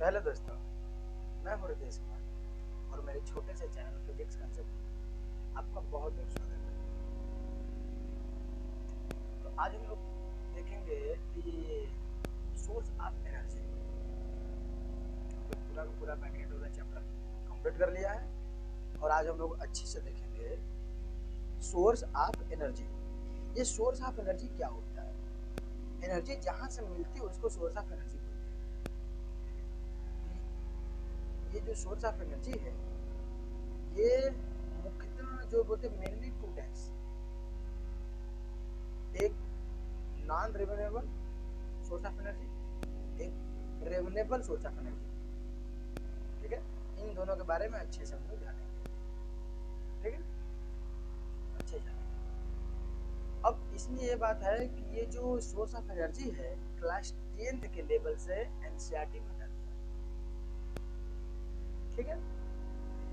तो हेलो दोस्तों, मैं हूँ रितेश कुमार और मेरे छोटे से चैनल फिजिक्स कंसेप्ट में आपका बहुत बहुत स्वागत है। तो आज हम लोग देखेंगे कि सोर्स ऑफ एनर्जी, तो पूरा का पूरा मैग्नेट वाला चैप्टर कंप्लीट कर लिया है और आज हम लोग अच्छे से देखेंगे सोर्स ऑफ एनर्जी। ये सोर्स ऑफ एनर्जी क्या होता है? एनर्जी जहाँ से मिलती है उसको सोर्स ऑफ एनर्जी बोलते हैं। ये जो सोर्स ऑफ एनर्जी है ये मुख्यतः जो बोलते हैं मेनली टू टाइप्स, एक non renewable source of energy, एक रिन्यूएबल सोर्स ऑफ एनर्जी। ठीक है, इन दोनों के बारे में अच्छे से हम लोग जानेंगे। ठीक है, अच्छे जानेंगे। अब इसमें ये बात है कि ये जो सोर्स ऑफ एनर्जी है क्लास 10th के लेवल से एनसीईआरटी में हटा दिया। ठीक है,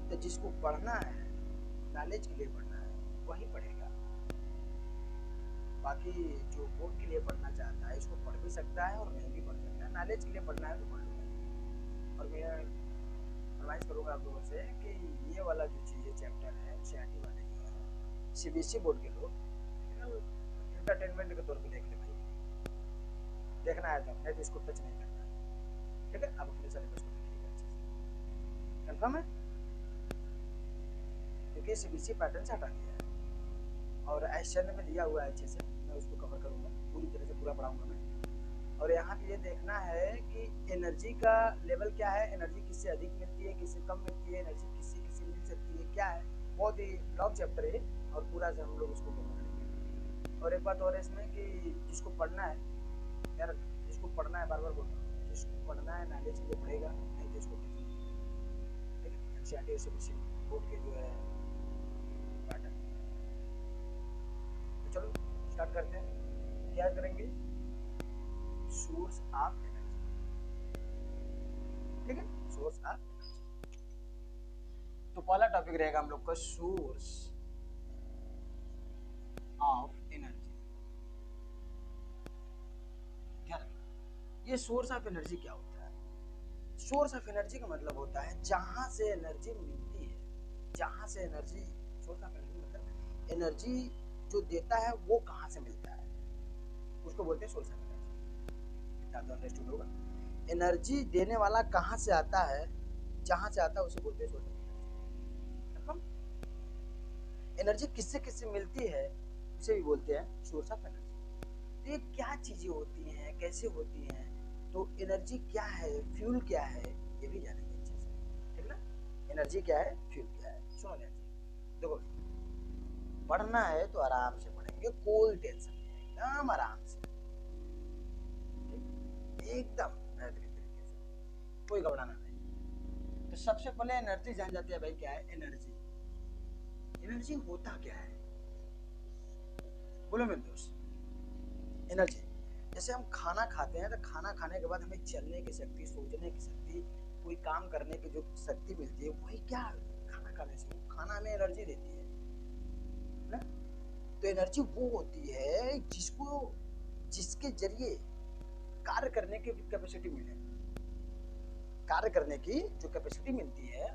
तो जिसको पढ़ना है, नॉलेज के लिए पढ़ना है, वही पढ़ेगा। बाकी जो बोर्ड के लिए पढ़ना चाहता है इसको पढ़ भी सकता है और नहीं भी पढ़ सकता है। नॉलेज के लिए पढ़ना है तो पढ़ लूँगा। और मैं फरमाइश करूँगा आप लोगों से कि ये वाला जो चीज़ है चैप्टर है एनसीईआरटी वाले जो है सीबीएसई बोर्ड के लोग एंटरटेनमेंट के तौर पे देख ले भाई। देखना है तो नहीं तो इसको टच नहीं करना है। ठीक है, आप अपने सिलेबस को देखिएगा अच्छे से। कंफर्म है? क्योंकि सीबीएसई पैटर्न से हटा दिया है और एसएन में दिया हुआ है अच्छे से। मैं उसको कवर करूँगा, पूरी तरह से पूरा पढ़ाऊँगा मैं। और यहाँ पे ये देखना है कि एनर्जी का लेवल क्या है, एनर्जी किससे अधिक मिलती है, किससे कम मिलती है, एनर्जी किससे किससे मिल सकती है, क्या है। बहुत ही लॉन्ग चैप्टर है और पूरा से हम लोग इसको कवर करेंगे। और एक बात और है इसमें कि जिसको पढ़ना है यार, जिसको पढ़ना है, बार बार बोल रहा हूँ, जिसको पढ़ना है नॉलेज के लिए पढ़ेगा, नहीं तो इसको टीचिंग। ठीक है, एनसीईआरटी सीबीएसई बोर्ड के जो है पैटर्न। तो चलो स्टार्ट करते हैं। क्या करेंगे? Source of energy. ठीक है, सोर्स ऑफ एनर्जी। तो पहला टॉपिक रहेगा हम लोग का सोर्स ऑफ एनर्जी। ध्यान रखना, ये सोर्स ऑफ एनर्जी क्या होता है? सोर्स ऑफ एनर्जी का मतलब होता है जहां से एनर्जी मिलती है, जहां से एनर्जी, सोर्स ऑफ एनर्जी मतलब एनर्जी जो देता है वो कहां से मिलता है, उसको बोलते हैं सोर्स ऑफ एनर्जी। इतना अंडरस्टूड होगा। एनर्जी देने वाला कहां से आता है, जहां से आता है उसे बोलते हैं सोर्स ऑफ एनर्जी। एनर्जी किससे किससे मिलती है उसे भी बोलते हैं सोर्स ऑफ एनर्जी। तो ये क्या चीजें होती हैं, कैसे होती हैं, तो एनर्जी क्या है, फ्यूल क्या है, ये भी जानेंगे अच्छे से। ठीक ना, एनर्जी क्या है, फ्यूल क्या है। सुनो ध्यान से, देखो पढ़ना है तो आराम से पढ़ेंगे, कोई टेंशन नहीं, एकदम आराम से, एकदम बेहतरीन तरीके से, कोई घबराना नहीं। तो सबसे पहले एनर्जी जान जाते हैं भाई, क्या है एनर्जी? एनर्जी होता क्या है, बोलो मेरे दोस्त। एनर्जी, जैसे हम खाना खाते हैं तो खाना खाने के बाद हमें चलने की शक्ति, सोचने की शक्ति, कोई काम करने की जो शक्ति मिलती है, वही क्या खाना खाने से, खाना हमें एनर्जी देती है ना। तो एनर्जी वो होती है जिसको, जिसके जरिए कार्य करने की कैपेसिटी मिले, कार्य करने की जो कैपेसिटी मिलती है,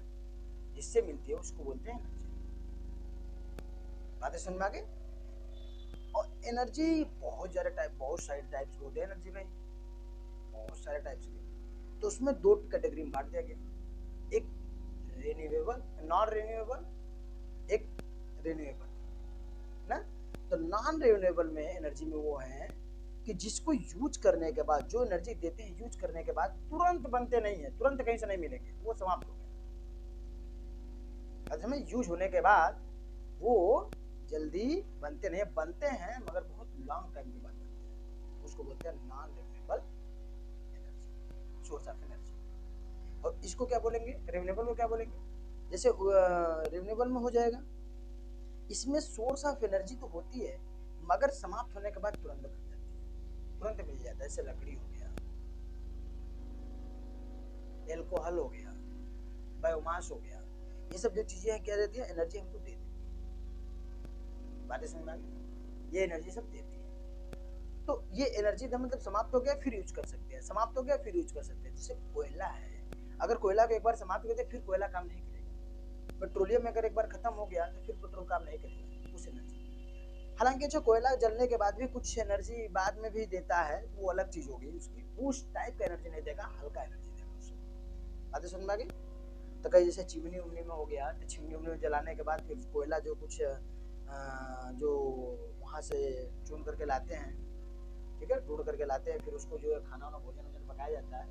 जिससे मिलती है, उसको बोलते हैं एनर्जी। बातें समझ में आ गई? और एनर्जी बहुत सारे टाइप, बहुत सारे टाइप्स होते हैं एनर्जी में, बहुत सारे टाइप्स के। तो उसमें दो कैटेगरी में बांट दिया गया, एक रिन्यूएबल, नॉन रिन्यूएबल, एक रिन्यूएबल ना। तो नॉन रिन्यूएबल में एनर्जी में वो है कि जिसको यूज करने के बाद, जो एनर्जी देते हैं यूज करने के बाद तुरंत बनते नहीं है, तुरंत कहीं से नहीं मिलेंगे, वो समाप्त हो गए। में यूज होने के बाद वो जल्दी बनते नहीं, बनते हैं मगर बहुत लॉन्ग टाइम के बाद बनते हैं, उसको बोलते हैं non renewable energy, source of energy. और इसको क्या बोलेंगे, रिन्यूएबल को क्या बोलेंगे? जैसे रिन्यूएबल में हो जाएगा, इसमें सोर्स ऑफ एनर्जी तो होती है मगर समाप्त होने के बाद तुरंत बन जाती है, तुरंत मिल जाता है। जैसे लकड़ी हो गया, एल्कोहल हो गया, बायोमास हो गया, ये सब जो चीजें हैं क्या देती है, एनर्जी हमको दे देती है। बातें समझ में आ गई? ये एनर्जी सब देती है। तो ये एनर्जी का मतलब समाप्त हो गया फिर यूज कर सकते हैं, समाप्त हो गया फिर यूज कर सकते हैं। जैसे कोयला है, अगर कोयला को एक बार समाप्त कर दिया फिर कोयला काम नहीं करेगा। पेट्रोलियम अगर एक बार खत्म हो गया तो फिर पेट्रोल काम नहीं करेगा उस एनर्जी। हालांकि जो कोयला जलने के बाद भी कुछ एनर्जी बाद में भी देता है वो अलग चीज होगी, उसकी उस टाइप का एनर्जी नहीं देगा, हल्का एनर्जी देगा उसको। बातें समझ में आ गई? तो कहीं जैसे चिमनी उमनी में हो गया तो चिमनी उमनी में जलाने के बाद फिर कोयला जो कुछ जो वहाँ से चुन करके लाते हैं, ठीक है, ढूंढ करके लाते हैं, फिर उसको जो है खाना वाना भोजन वोजन पकाया जाता है,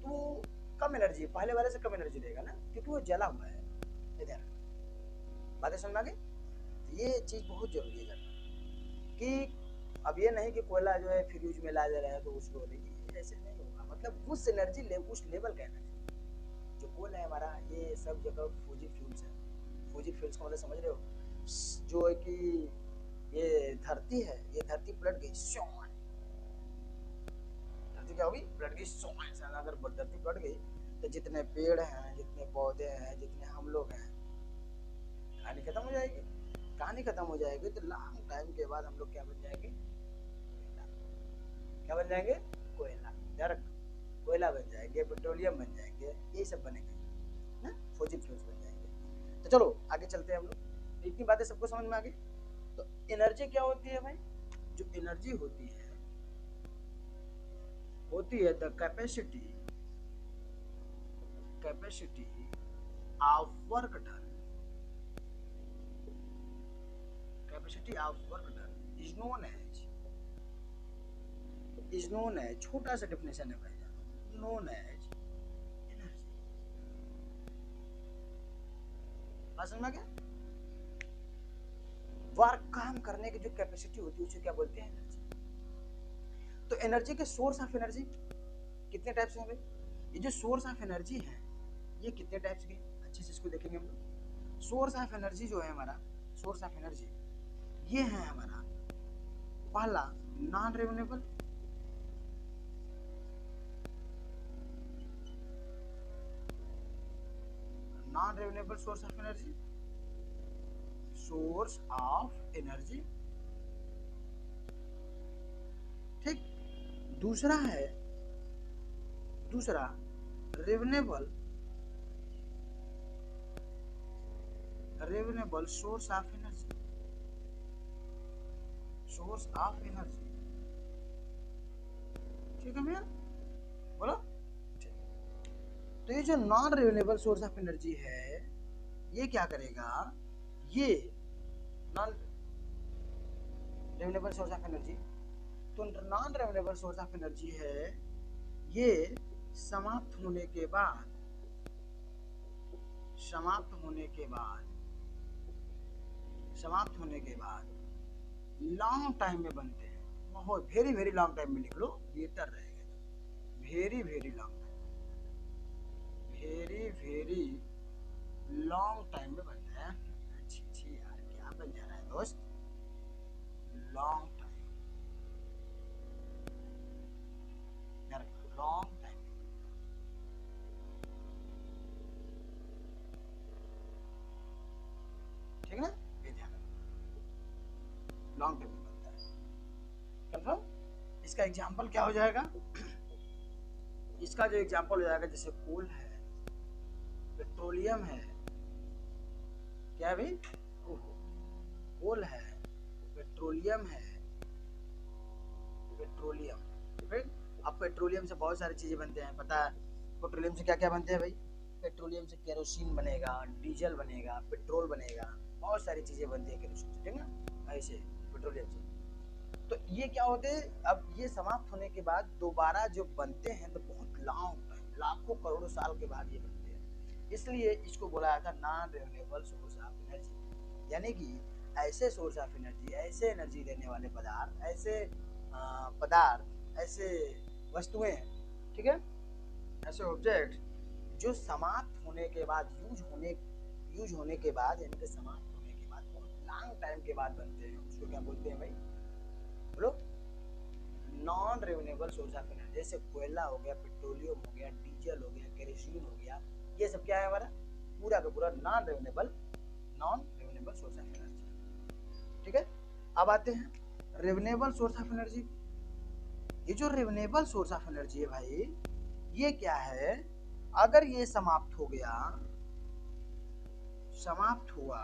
तो कम एनर्जी पहले वाले से कम एनर्जी देगा ना, क्योंकि वो जला हुआ है। ये ध्यान रखना। बातें समझ में आ गई? तो ये चीज़ बहुत जरूरी है जानना कि अब ये नहीं कि कोयला जो है फिर यूज में ला जा रहा है तो उसको देखिए, ऐसे नहीं होगा। मतलब उस एनर्जी उस लेवल का एनर्जी जो कोल है हमारा, ये सब जगह फूजी फ्यूल्स है। फूजी फ्यूल्स का मतलब समझ रहे हो, जो है कि ये धरती है, ये धरती पलट गई, धरती क्या होगी? पलट गई। अगर धरती पलट गई तो जितने पेड़ हैं, जितने पौधे हैं, जितने हम लोग हैं, कहानी खत्म हो जाएगी। कहानी खत्म हो जाएगी तो लॉन्ग टाइम के बाद हम लोग क्या बन जाएंगे? क्या बन जाएंगे? कोयला। कोयला बन जाएंगे, पेट्रोलियम बन जाएंगे, ये सब बनेंगे ना, फॉसिल फ्यूल्स बन जाएंगे। तो चलो आगे चलते हैं हम लोग। इतनी बातें सबको समझ में आ गई? तो एनर्जी क्या होती है भाई? जो एनर्जी होती है the capacity of work done, capacity of work done is known as, छोटा सा डेफिनेशन है भाई, नोन एज एनर्जी। बात समझ में क्या? वर्क काम करने की जो कैपेसिटी होती है उसे क्या बोलते हैं? एनर्जी। तो एनर्जी के सोर्स ऑफ एनर्जी कितने टाइप्स हैं भाई? ये जो सोर्स ऑफ एनर्जी है ये कितने टाइप्स के, अच्छे से इसको देखेंगे हम लोग। सोर्स ऑफ एनर्जी जो है हमारा, सोर्स ऑफ एनर्जी ये है हमारा, पहला non renewable, source of energy, source of energy, ठीक। दूसरा रिन्यूएबल सोर्स ऑफ एनर्जी, ठीक है भैया, बोलो। तो ये जो non renewable source of energy है ये क्या करेगा? ये non renewable source of energy, तो non renewable source of energy है ये समाप्त होने के बाद लॉन्ग टाइम में बनते हैं, बहुत वेरी वेरी लॉन्ग टाइम में, लिख लो बेटर रहेगा, वेरी वेरी लॉन्ग टाइम में बनता है। अच्छी यार, क्या बन जा रहा है दोस्त? लॉन्ग टाइम, ठीक है ना, ये ध्यान रखना, लॉन्ग टाइम में बनता है। कंफर्म? इसका एग्जांपल क्या हो जाएगा? इसका जो एग्जांपल हो जाएगा, जैसे कोल है, पेट्रोलियम है, क्या भाई? कोल है, पेट्रोलियम है, फिर अब पेट्रोलियम से बहुत सारी चीजें बनते हैं, पता है पेट्रोलियम से क्या क्या बनते हैं भाई? पेट्रोलियम से केरोसिन बनेगा, डीजल बनेगा, पेट्रोल बनेगा, बहुत सारी चीजें बनती है केरोसिन से, ठीक है ना, ऐसे पेट्रोलियम से। तो ये क्या होते हैं? अब ये समाप्त होने के बाद दोबारा जो बनते हैं तो बहुत लॉन्ग टाइम, लाखों करोड़ों साल के बाद ये बनते हैं, इसलिए इसको बोला जाता है non renewable source of energy. यानी कि ऐसे सोर्स ऑफ एनर्जी, ऐसे एनर्जी देने वाले पदार्थ, ऐसे वस्तुएं, ठीक है, ऐसे ऑब्जेक्ट जो समाप्त होने के बाद, यूज होने के बाद, यानी कि समाप्त होने के बाद बहुत लॉन्ग टाइम के बाद बनते हैं, उसको क्या बोलते हैं भाई? बोलो। Non renewable source of energy, जैसे कोयला हो गया, पेट्रोलियम हो गया, डीजल हो गया, केरोसिन हो गया, ये सब क्या है हमारा? पूरा का पूरा non renewable source of energy, ठीक है। अब आते हैं रिन्यूएबल सोर्स ऑफ एनर्जी। ये जो रिन्यूएबल सोर्स ऑफ एनर्जी है भाई, ये क्या है? अगर ये समाप्त हो गया, समाप्त हुआ,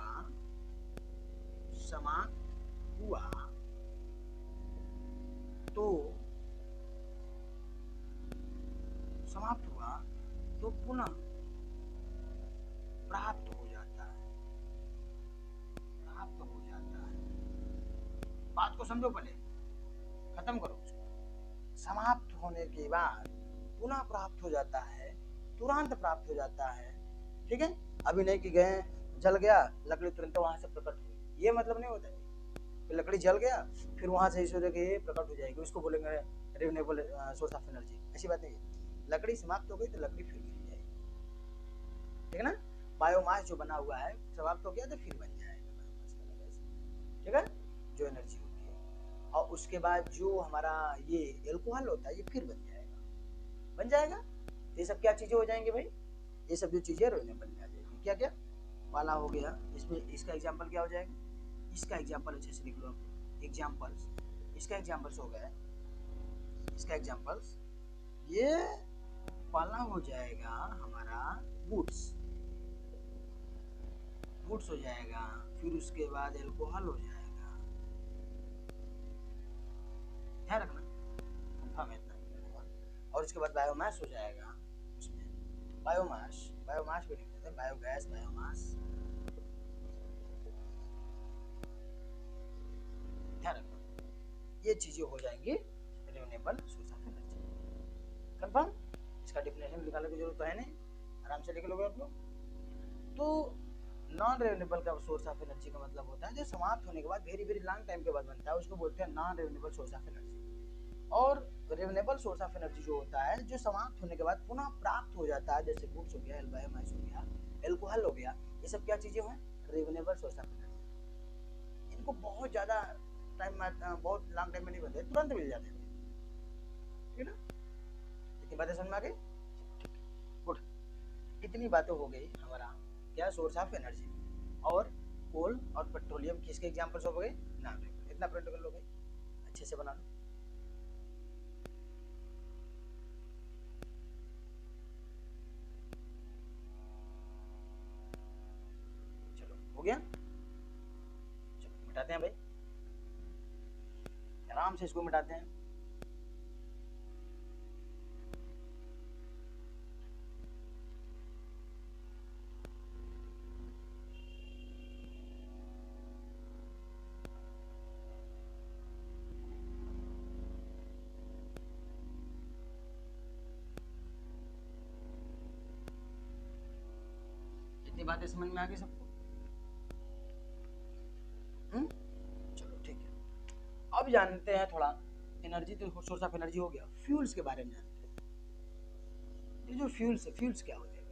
समाप्त हुआ, तो समाप्त हुआ तो पुनः प्राप्त हो जाता है, प्राप्त हो जाता है। बात को समझो, पहले खत्म करो उसको। समाप्त होने के बाद पुनः प्राप्त हो जाता है, तुरंत प्राप्त हो जाता है। ठीक है, अभी नहीं कि गए जल गया लकड़ी तुरंत वहां से प्रकट हुई, ये मतलब नहीं होता है कि लकड़ी जल गया फिर वहां से सूर्य की प्रकट हो जाएगी, उसको बोलेंगे रिन्यूएबल सोर्स ऑफ एनर्जी। ऐसी बात नहीं है। लकड़ी समाप्त हो गई तो लकड़ी फिर बन जाएगी, ठीक है ना। बायोमास जो बना हुआ है समाप्त हो गया तो फिर बन जाएगा बायोमास का अलग, ठीक है, जो एनर्जी होती है। और उसके बाद जो हमारा ये एल्कोहल होता है ये फिर बन जाएगा, बन जाएगा। ये सब क्या चीजें हो जाएंगे भाई, ये सब जो चीजें रिन्यूएबल में आ जाएगी। क्या क्या वाला हो गया इसमें, इसका एग्जाम्पल क्या हो जाएगा, इसका एग्जाम्पल अच्छे से लिख लो आप, एग्जाम्पल्स, इसका एग्जाम्पल्स हो गया, इसका एग्जाम्पल्स ये पहला हो जाएगा हमारा वुड्स, वुड्स हो जाएगा, फिर उसके बाद एल्कोहल हो जाएगा, ध्यान रखना कंफर्म है इतना। और उसके बाद बायोमास हो जाएगा, उसमें बायोमास, बायोमास भी लिख देते हैं, बायोगैस, बायोमास, ध्यान रखना ये चीजें हो जाएंगी renewable source of energy. Confirm, इसका डेफिनेशन निकालने की जरूरत तो है नहीं, आराम से लिख लोगे आप लोग। तो नॉन रिन्यूएबल का सोर्स ऑफ एनर्जी का मतलब होता है जो समाप्त होने के बाद वेरी वेरी लॉन्ग टाइम के बाद बनता है, उसको बोलते हैं non renewable source of energy. और रिन्यूएबल सोर्स ऑफ एनर्जी जो होता है जो समाप्त होने के बाद पुनः प्राप्त हो जाता है, जैसे वुड्स हो गया, बायोमास हो गया, एल्कोहल हो गया, ये सब क्या चीजें हैं, रिन्यूएबल सोर्स ऑफ एनर्जी। इनको बहुत ज्यादा टाइम, बहुत लॉन्ग टाइम में नहीं बनते, तुरंत मिल जाते हैं, ठीक है ना। इतनी बातें समझ में आ गई, गुड। इतनी बातें हो गई हमारा क्या सोर्स ऑफ एनर्जी। और कोल और पेट्रोलियम किसके एग्जांपल्स हो गए, नाम लिखो, इतना प्रिंट कर लो भाई, अच्छे से बना लो। चलो हो गया, चलो मिटाते हैं भाई, आराम से इसको मिटाते हैं। इतनी बातें समझ में आ गई सबको, चलो ठीक है। अब जानते हैं थोड़ा, एनर्जी तो सोर्स ऑफ एनर्जी हो गया, फ्यूल्स के बारे में जानते हैं। ये जो फ्यूल्स है, फ्यूल्स क्या होते हैं,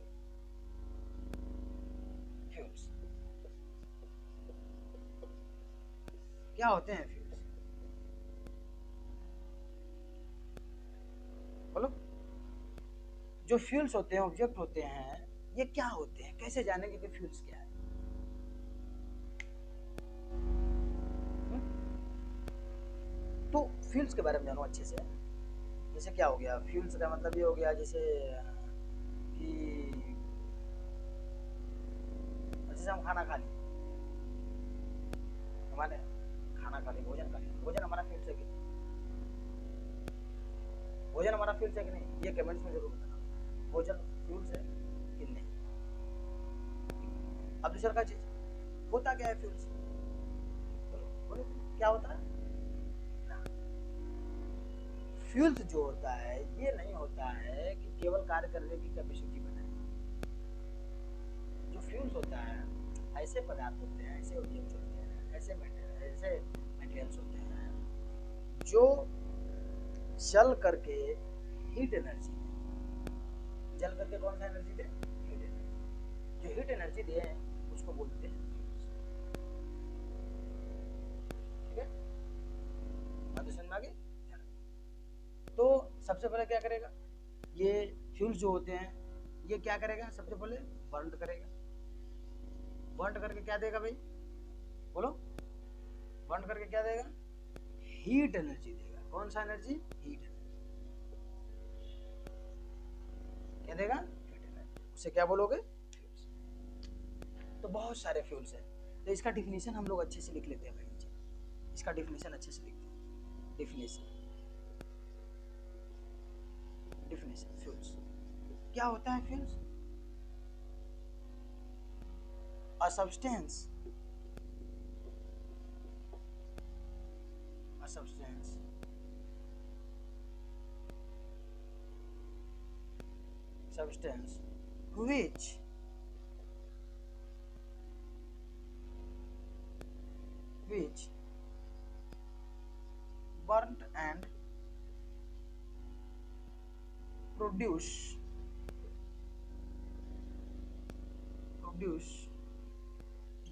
फ्यूल्स क्या होते हैं, फ्यूल्स बोलो। जो फ्यूल्स होते हैं, ऑब्जेक्ट होते हैं, ये क्या होते हैं, कैसे जानेंगे कि फ्यूल्स क्या है। तो फ्यूल्स के बारे में जानो अच्छे से। जैसे क्या हो गया, फ्यूल्स का मतलब ये हो गया जैसे कि जैसे हम खाना खा लिए, हमारे खाना खा लिए, भोजन खा लिए, भोजन हमारा फ्यूल्स है कि नहीं, भोजन हमारा फ्यूल्स है कि नहीं, ये कमेंट्स में जरूर बताना, भोजन फ्यूल्स है कि नहीं। अब दूसरा चीज होता क्या है फ्यूल्स, बोलो बोलो क्या होता है। फ्यूल्स जो होता है ये नहीं होता है कि केवल कार्य करने की कैपेसिटी बनाए। जो फ्यूल्स होता है ऐसे पदार्थ होते हैं, ऐसे ऑब्जेक्ट्स होते हैं, ऐसे मटेरियल्स होते हैं जो जल करके हीट एनर्जी दे। जल करके कौन सा एनर्जी दे, हीट एनर्जी। जो हीट एनर्जी दे उसको बोलते हैं फ्यूल्स, ठीक है, बात समझ में आ गई। तो सबसे पहले क्या करेगा, ये फ्यूल्स जो होते हैं ये क्या करेगा, सबसे पहले बर्न करेगा, बर्न करके क्या देगा भाई, बोलो, बर्न करके क्या देगा, हीट एनर्जी देगा। कौन सा एनर्जी, हीट एनर्जी, क्या देगा, हीट एनर्जी। उसे क्या बोलोगे? तो बहुत सारे फ्यूल्स हैं, तो इसका डिफिनीशन हम लोग अच्छे से लिख लेते हैं भाई नीचे, इसका डिफिनीशन अच्छे से लिखते हैं। डिफिनीशन फ्यूल्स क्या होता है? Fuels a substance which burnt and produce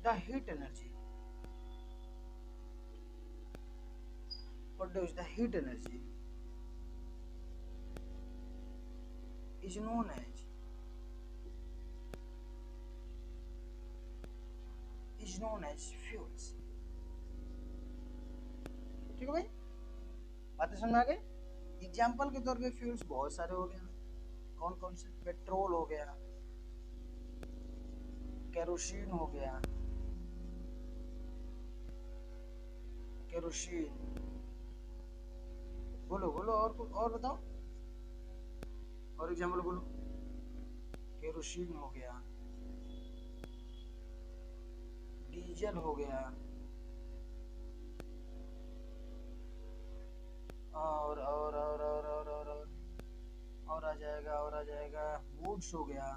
the heat energy, is known as fuels। ठीक है भाई, बातें समझ आ गई? एग्जाम्पल के तौर पे फ्यूल्स बहुत सारे हो गए। कौन कौन से? पेट्रोल हो गया, केरोसिन हो गया, बोलो बोलो, और बताओ, और एग्जाम्पल बोलो। केरोसिन हो गया, डीजल हो गया, और आ जाएगा वुड्स हो गया,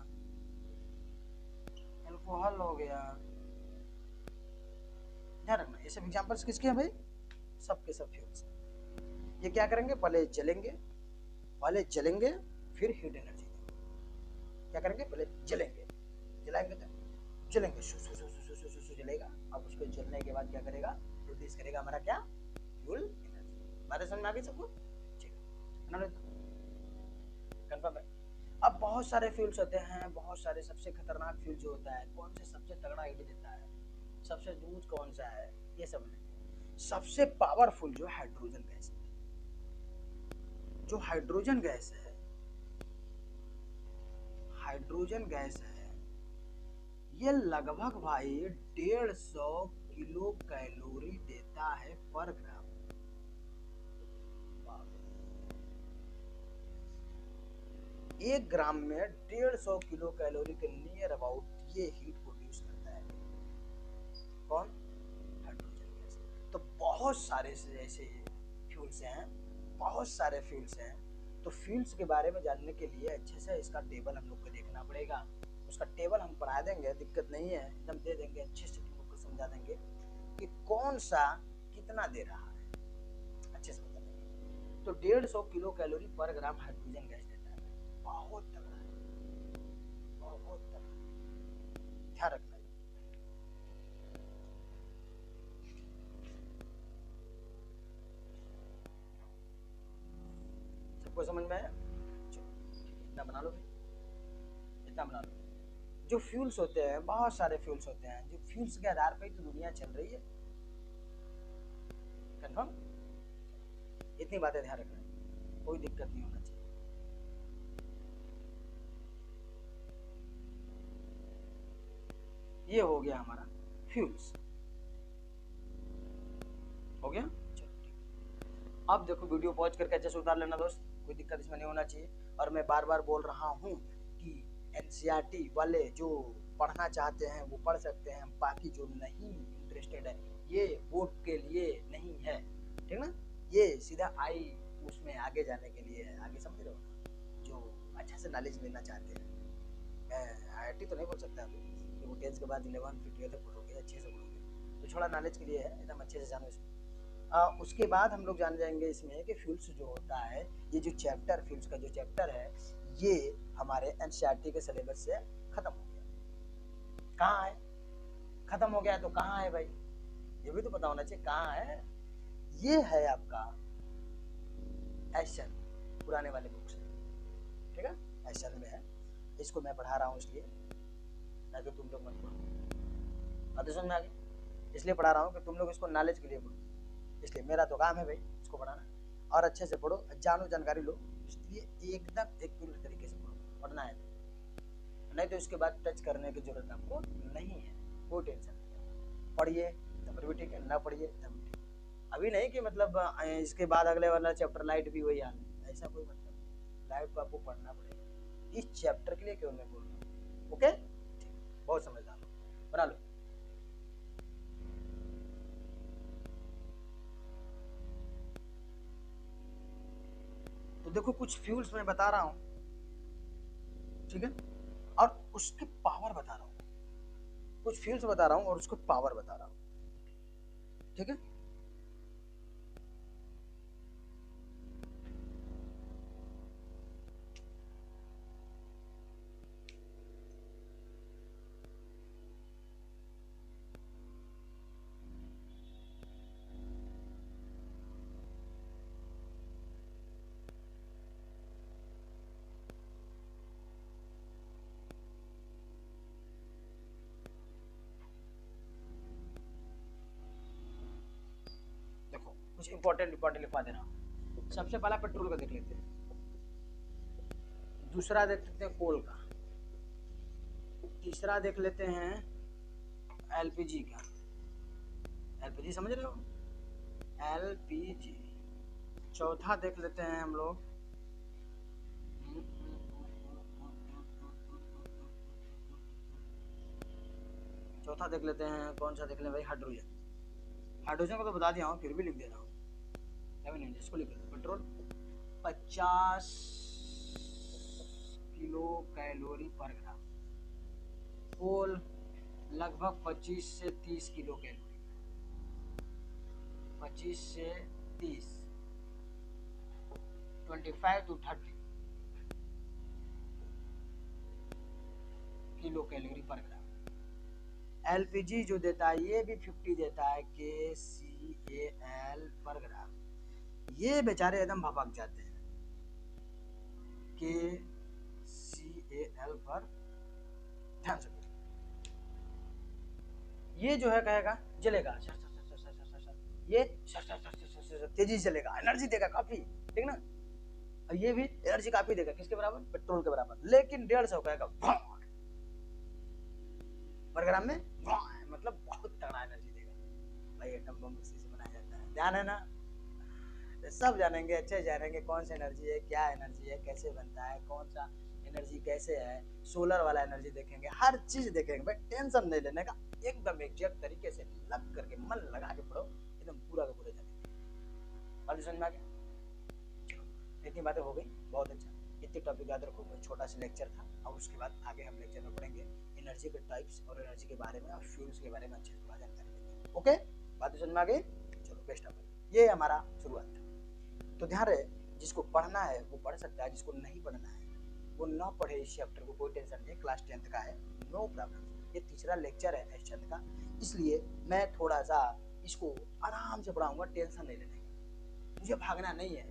अल्कोहल हो गया। ध्यान रखना, ये सब एग्जांपल्स किसके हैं भाई? सबके सब फ्यूल्स। ये क्या करेंगे? पहले जलेंगे फिर हीट एनर्जी देंगे। क्या करेंगे? पहले जलाएंगे तो जलेंगे, शु जलेगा। अब उसको जलने के बाद क्या करेगा? प्रोड्यूस करेगा हमारा क्या? Fuel energy. बातें समझ में आ गई सबको? कंफर्म है? अब बहुत सारे फ्यूल्स होते हैं, बहुत सारे। सबसे खतरनाक फ्यूल जो होता है, कौन से सबसे तगड़ा हीट देता है, सबसे लूज कौन सा है, ये सब नहीं। सबसे पावरफुल जो हाइड्रोजन गैस है, हाइड्रोजन गैस है, ये लगभग भाई 150 किलो कैलोरी देता है पर ग्राम। 1 ग्राम में 150 किलो कैलोरी के नियर अबाउट ये हीट प्रोड्यूस करता है। कौन? Hydrogen gas. तो बहुत सारे ऐसे फ्यूल्स हैं, तो फ्यूल्स के बारे में जानने के लिए अच्छे से इसका टेबल हम लोग को देखना पड़ेगा। उसका टेबल हम पढ़ा देंगे, दिक्कत नहीं है, एकदम दे देंगे, अच्छे से तुम लोग को समझा देंगे कि कौन सा कितना दे रहा है, अच्छे से बता देंगे। तो 150 किलो कैलोरी पर ग्राम हाइड्रोजन गैस देता है। बहुत तगड़ा है, बहुत तगड़ा। ध्यान रखना। सबको समझ में आया? इतना बना लो, इतना बना लो। जो फ्यूल्स होते हैं, बहुत सारे फ्यूल्स होते हैं, जो फ्यूल्स के आधार पर ही तो दुनिया चल रही है। कंफर्म? इतनी बातें ध्यान रखना, कोई दिक्कत नहीं होना चाहिए। ये हो गया हमारा फ्यूल्स, हो गया। चलो ठीक। अब देखो, वीडियो पॉज करके अच्छे से उतार लेना दोस्त, कोई दिक्कत इसमें नहीं होना चाहिए। और मैं बार बार बोल रहा हूँ कि एनसीईआरटी वाले जो पढ़ना चाहते हैं वो पढ़ सकते हैं, बाकी जो नहीं इंटरेस्टेड है, ये बोर्ड के लिए नहीं है, ठीक ना? ये सीधा उसमें आगे जाने के लिए है। आगे समझ रहे हो? जो अच्छा से नॉलेज लेना चाहते हैं। मैं IIT तो नहीं बोल सकता अभी, क्योंकि 10th के बाद 11 फिर 12 पढ़ोगे, अच्छे से पढ़ोगे, तो थोड़ा नॉलेज के लिए है, एकदम अच्छे से जानो इसमें। उसके बाद हम लोग जान जाएंगे इसमें कि फ्यूल्स जो होता है, ये जो चैप्टर, फ्यूल्स का जो चैप्टर है, ये हमारे एनसीईआरटी के सिलेबस से खत्म हो गया। कहाँ है? खत्म हो गया तो कहाँ है भाई? ये भी तो पता होना चाहिए कहाँ है। ये है आपका एशन, पुराने वाले बुक से, ठीक है? एशन में है, इसको मैं पढ़ा रहा हूँ इसलिए, ताकि तुम लोग मत पढ़ो। बात समझ में आ गई? इसलिए पढ़ा रहा हूँ कि तुम लोग इसको नॉलेज के लिए पढ़ो, इसलिए मेरा तो काम है भाई इसको पढ़ाना। और अच्छे से पढ़ो, जानो, जानकारी लो, इसलिए एकदम एक पूरी तरीके से पढ़ो। पढ़ना है नहीं नहीं तो इसके बाद टच करने की जरूरत आपको नहीं है, कोई टेंशन नहीं। पढ़िए तब भी ठीक है, ना पढ़िए तब भी ठीक है। अभी नहीं कि मतलब इसके बाद अगले वाला चैप्टर लाइट भी वही हाल है, ऐसा कोई मतलब नहीं। लाइट को आपको पढ़ना पड़ेगा, इस चैप्टर के लिए क्यों मैं बोल रहा हूँ। ओके ठीक, बहुत समझदार हो, बना लो। तो देखो कुछ फ्यूल्स मैं बता रहा हूँ, ठीक है, और उसकी पावर बता रहा हूँ, कुछ फ्यूल्स बता रहा हूँ और उसको पावर बता रहा हूँ, ठीक है। देखो कुछ इंपॉर्टेंट लिखवा दे रहा हूँ। सबसे पहला पेट्रोल का देख लेते हैं, दूसरा देख लेते हैं कोल का, तीसरा देख लेते हैं एलपीजी का, एलपीजी समझ रहे हो, एलपीजी। चौथा देख लेते हैं हम लोग चौथा देख लेते हैं, कौन सा देख लें भाई, हाइड्रोजन। हाइड्रोजन को तो बता दिया हूँ, फिर भी लिख दे रहा हूँ, इसको लिख लेते हैं। पेट्रोल 50 किलो कैलोरी पर ग्राम, कोल लगभग 25 से 30 किलो कैलोरी, 25 से 30, 25 to 30 किलो कैलोरी पर ग्राम। एलपीजी जो देता है ये भी 50 देता है, KCAL पर ग्राम। ये बेचारे एकदम भपक जाते हैं, KCAL पर, ध्यान से ये जो है कहेगा जलेगा, ये तेजी से चलेगा, एनर्जी देगा काफी, ठीक ना। और ये भी एनर्जी काफी देगा, किसके बराबर, पेट्रोल के बराबर, लेकिन 150 कहेगा पर ग्राम में, मतलब बहुत तगड़ा एनर्जी देगा भाई। एटम बम इसी से बनाया जाता है, ध्यान है ना। तो सब जानेंगे, अच्छे जानेंगे कौन सी एनर्जी है, क्या एनर्जी है, कैसे बनता है, कौन सा एनर्जी कैसे है, सोलर वाला एनर्जी देखेंगे, हर चीज देखेंगे भाई, टेंशन नहीं लेने का, एकदम एग्जैक्ट तरीके से लग करके मन लगा के पढ़ो, एकदम पूरा का पूरा जानेंगे। बात समझ में आ गया, चलो इतनी बातें हो गई, बहुत अच्छा। इतने टॉपिक याद रखो, छोटा सा लेक्चर था, और उसके बाद आगे हम लेक्चर में पढ़ेंगे एनर्जी के टाइप्स और एनर्जी के बारे में और फ्यूल्स के बारे में अच्छे से थोड़ा जानकारी देंगे। ओके, बात समझ में आ गई, चलो बेस्ट ऑफ लक। ये हमारा शुरुआत था, तो ध्यान रहे जिसको पढ़ना है वो पढ़ सकता है, जिसको नहीं पढ़ना है वो ना पढ़े इस चैप्टर को, कोई टेंशन नहीं है, क्लास 10th का है, नो प्रॉब्लम। ये तीसरा लेक्चर है इस चंद का, इसलिए मैं थोड़ा सा इसको आराम से पढ़ाऊंगा, टेंशन नहीं लेने का, मुझे भागना नहीं है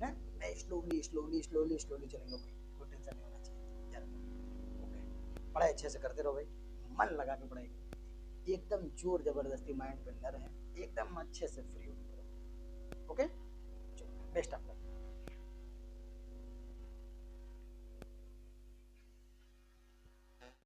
ना, मैं स्लोली स्लोली स्लोली स्लोली चलेंगे भाई, कोई टेंशन नहीं होना चाहिए ज़्यादा। ओके, पढ़ाई अच्छे से करते रहो भाई, मन लगा के पढ़ाई करो, एकदम जोर जबरदस्ती माइंड पे न रहे, एकदम अच्छे से फ्री होकर करो। ओके, चलो बेस्ट ऑफ लक।